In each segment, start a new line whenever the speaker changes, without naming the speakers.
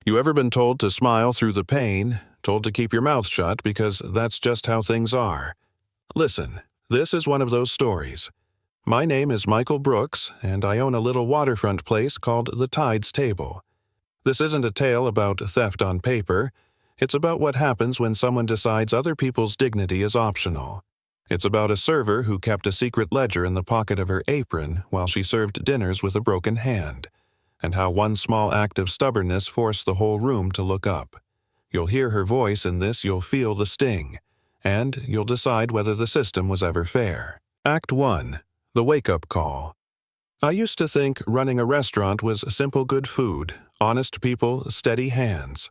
You ever been told to smile through the pain, told to keep your mouth shut because that's just how things are? Listen, this is one of those stories. My name is Michael Brooks, and I own a little waterfront place called the Tides Table. This isn't a tale about theft on paper. It's about what happens when someone decides other people's dignity is optional. It's about a server who kept a secret ledger in the pocket of her apron while she served dinners with a broken hand, and how one small act of stubbornness forced the whole room to look up. You'll hear her voice in this, you'll feel the sting, and you'll decide whether the system was ever fair. Act 1. The Wake-Up Call. I used to think running a restaurant was simple good food, honest people, steady hands.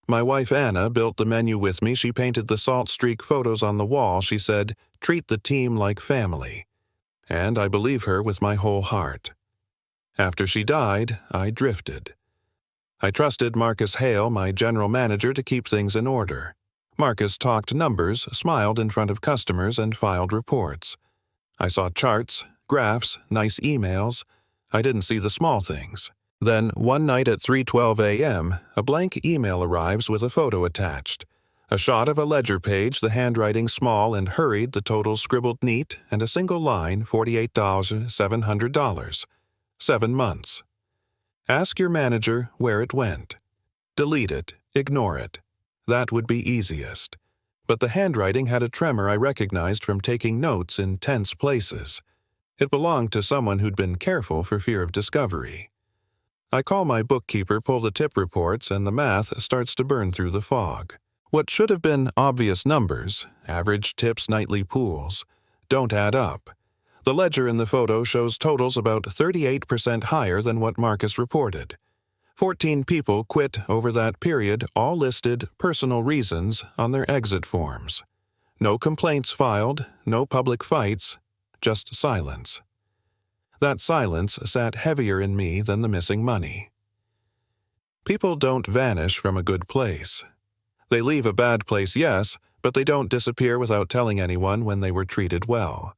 My wife Anna built the menu with me. She painted the salt streak photos on the wall. She said, "Treat the team like family." And I believe her with my whole heart. After she died, I drifted. I trusted Marcus Hale, my general manager, to keep things in order. Marcus talked numbers, smiled in front of customers, and filed reports. I saw charts, graphs, nice emails. I didn't see the small things. Then, one night at 3:12 a.m., a blank email arrives with a photo attached. A shot of a ledger page, the handwriting small and hurried, the totals scribbled neat, and a single line, $48,700. 7 months. Ask your manager where it went. Delete it, ignore it. That would be easiest. But the handwriting had a tremor I recognized from taking notes in tense places. It belonged to someone who'd been careful for fear of discovery. I call my bookkeeper, pull the tip reports, and the math starts to burn through the fog. What should have been obvious numbers, average tips, nightly pools, don't add up. The ledger in the photo shows totals about 38% higher than what Marcus reported. 14 people quit over that period, all listed personal reasons on their exit forms. No complaints filed, no public fights, just silence. That silence sat heavier in me than the missing money. People don't vanish from a good place. They leave a bad place, yes, but they don't disappear without telling anyone when they were treated well.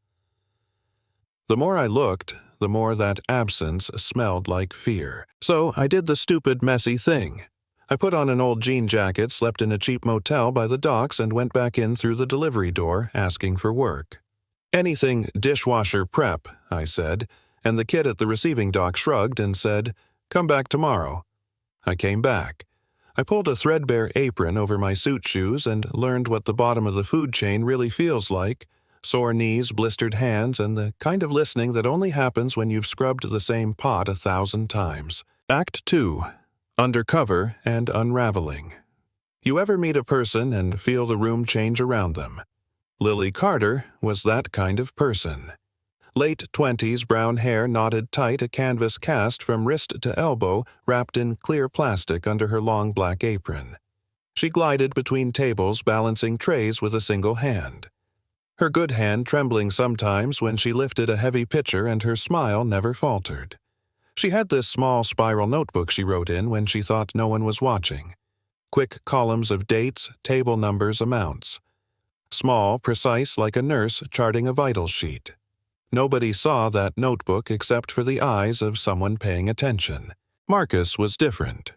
The more I looked, the more that absence smelled like fear. So I did the stupid, messy thing. I put on an old jean jacket, slept in a cheap motel by the docks, and went back in through the delivery door, asking for work. "Anything dishwasher prep," I said, and the kid at the receiving dock shrugged and said, "Come back tomorrow." I came back. I pulled a threadbare apron over my suit shoes and learned what the bottom of the food chain really feels like: sore knees, blistered hands, and the kind of listening that only happens when you've scrubbed the same pot 1,000 times. Act 2. Undercover and Unraveling. You ever meet a person and feel the room change around them? Lily Carter was that kind of person. Late 20s, brown hair knotted tight, a canvas cast from wrist to elbow wrapped in clear plastic under her long black apron. She glided between tables, balancing trays with a single hand. Her good hand trembling sometimes when she lifted a heavy pitcher, and her smile never faltered. She had this small spiral notebook she wrote in when she thought no one was watching. Quick columns of dates, table numbers, amounts. Small, precise, like a nurse charting a vital sheet. Nobody saw that notebook except for the eyes of someone paying attention. Marcus was different.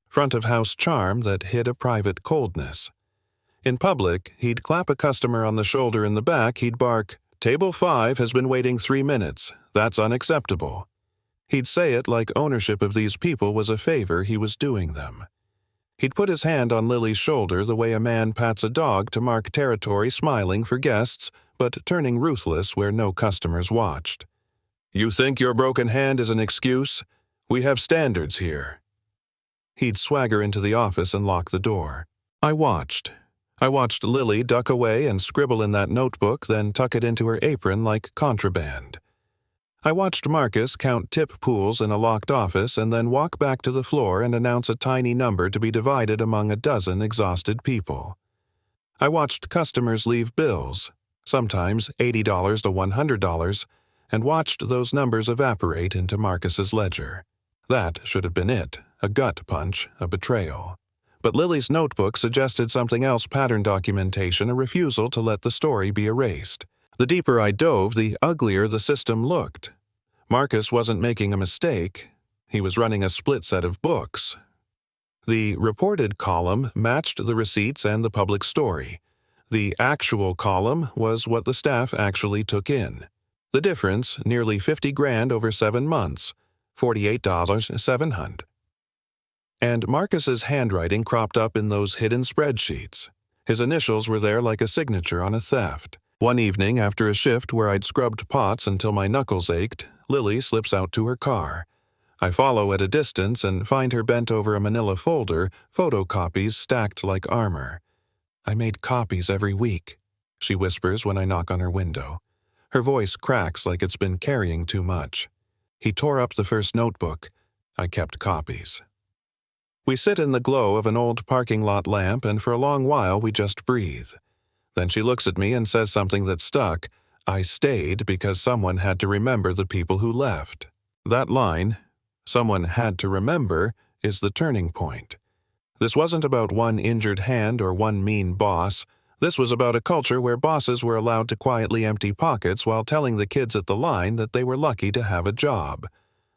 Front-of-house charm that hid a private coldness. In public, he'd clap a customer on the shoulder. In the back, he'd bark, "Table 5 has been waiting 3 minutes. That's unacceptable." He'd say it like ownership of these people was a favor he was doing them. He'd put his hand on Lily's shoulder the way a man pats a dog to mark territory, smiling for guests, but turning ruthless where no customers watched. "You think your broken hand is an excuse? We have standards here." He'd swagger into the office and lock the door. I watched. I watched Lily duck away and scribble in that notebook, then tuck it into her apron like contraband. I watched Marcus count tip pools in a locked office and then walk back to the floor and announce a tiny number to be divided among a dozen exhausted people. I watched customers leave bills, sometimes $80 to $100, and watched those numbers evaporate into Marcus's ledger. That should have been it, a gut punch, a betrayal. But Lily's notebook suggested something else: pattern documentation, a refusal to let the story be erased. The deeper I dove, the uglier the system looked. Marcus wasn't making a mistake. He was running a split set of books. The reported column matched the receipts and the public story. The actual column was what the staff actually took in. The difference, nearly 50 grand over 7 months, $48,700. And Marcus's handwriting cropped up in those hidden spreadsheets. His initials were there like a signature on a theft. One evening, after a shift where I'd scrubbed pots until my knuckles ached, Lily slips out to her car. I follow at a distance and find her bent over a manila folder, photocopies stacked like armor. "I made copies every week," she whispers when I knock on her window. Her voice cracks like it's been carrying too much. "He tore up the first notebook. I kept copies." We sit in the glow of an old parking lot lamp, and for a long while we just breathe. Then she looks at me and says something that stuck. "I stayed because someone had to remember the people who left." That line, "someone had to remember," is the turning point. This wasn't about one injured hand or one mean boss. This was about a culture where bosses were allowed to quietly empty pockets while telling the kids at the line that they were lucky to have a job.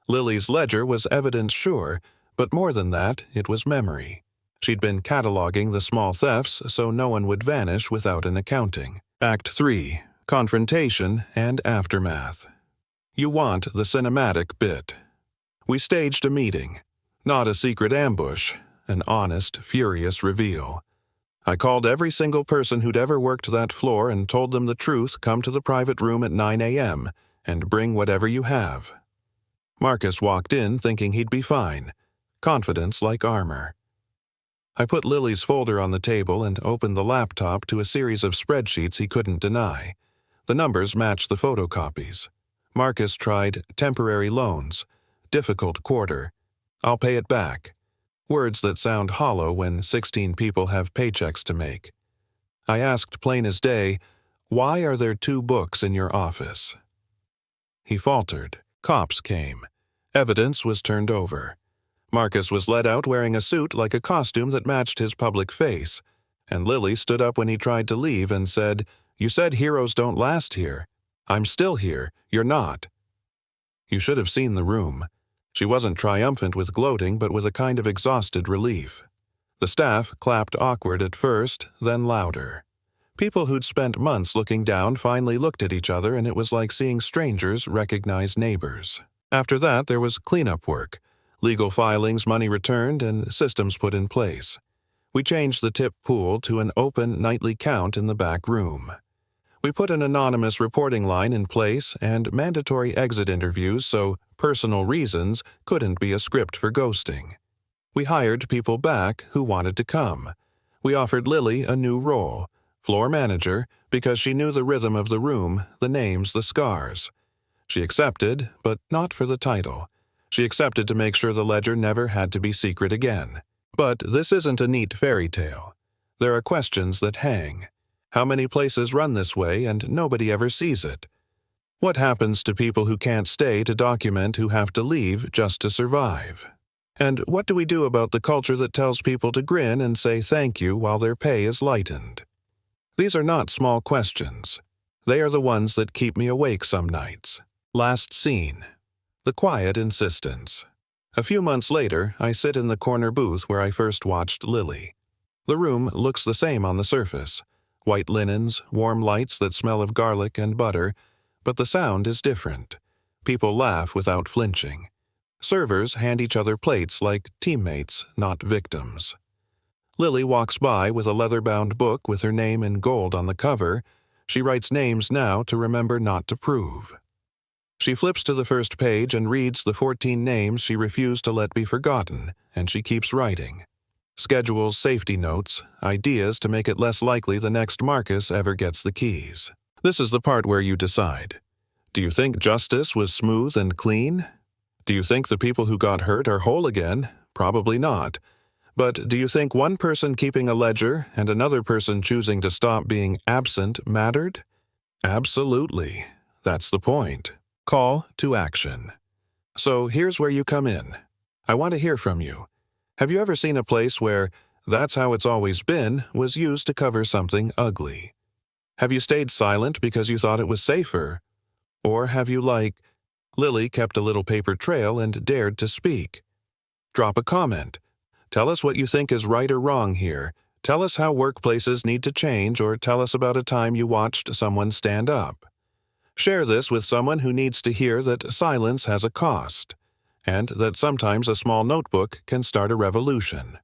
Lily's ledger was evidence sure, but more than that, it was memory. She'd been cataloging the small thefts so no one would vanish without an accounting. Act 3. Confrontation and Aftermath. You want the cinematic bit. We staged a meeting. Not a secret ambush, an honest, furious reveal. I called every single person who'd ever worked that floor and told them the truth. Come to the private room at 9 a.m. and bring whatever you have. Marcus walked in thinking he'd be fine. Confidence like armor. I put Lily's folder on the table and opened the laptop to a series of spreadsheets he couldn't deny. The numbers matched the photocopies. Marcus tried temporary loans, difficult quarter, I'll pay it back. Words that sound hollow when 16 people have paychecks to make. I asked plain as day, "Why are there 2 books in your office?" He faltered. Cops came. Evidence was turned over. Marcus was led out wearing a suit like a costume that matched his public face, and Lily stood up when he tried to leave and said, "You said heroes don't last here. I'm still here. You're not." You should have seen the room. She wasn't triumphant with gloating, but with a kind of exhausted relief. The staff clapped awkward at first, then louder. People who'd spent months looking down finally looked at each other, and it was like seeing strangers recognize neighbors. After that, there was cleanup work. Legal filings, money returned, and systems put in place. We changed the tip pool to an open nightly count in the back room. We put an anonymous reporting line in place and mandatory exit interviews so personal reasons couldn't be a script for ghosting. We hired people back who wanted to come. We offered Lily a new role, floor manager, because she knew the rhythm of the room, the names, the scars. She accepted, but not for the title. She accepted to make sure the ledger never had to be secret again. But this isn't a neat fairy tale. There are questions that hang. How many places run this way and nobody ever sees it? What happens to people who can't stay to document who have to leave just to survive? And what do we do about the culture that tells people to grin and say thank you while their pay is lightened? These are not small questions. They are the ones that keep me awake some nights. Last scene. The quiet insistence. A few months later, I sit in the corner booth where I first watched Lily. The room looks the same on the surface. White linens, warm lights that smell of garlic and butter, but the sound is different. People laugh without flinching. Servers hand each other plates like teammates, not victims. Lily walks by with a leather-bound book with her name in gold on the cover. She writes names now to remember, not to prove. She flips to the first page and reads the 14 names she refused to let be forgotten, and she keeps writing. Schedules, safety notes, ideas to make it less likely the next Marcus ever gets the keys. This is the part where you decide. Do you think justice was smooth and clean? Do you think the people who got hurt are whole again? Probably not. But do you think one person keeping a ledger and another person choosing to stop being absent mattered? Absolutely. That's the point. Call to action. So here's where you come in. I want to hear from you. Have you ever seen a place where "that's how it's always been" was used to cover something ugly? Have you stayed silent because you thought it was safer? Or have you, like Lily, kept a little paper trail and dared to speak? Drop a comment. Tell us what you think is right or wrong here. Tell us how workplaces need to change, or tell us about a time you watched someone stand up. Share this with someone who needs to hear that silence has a cost, and that sometimes a small notebook can start a revolution.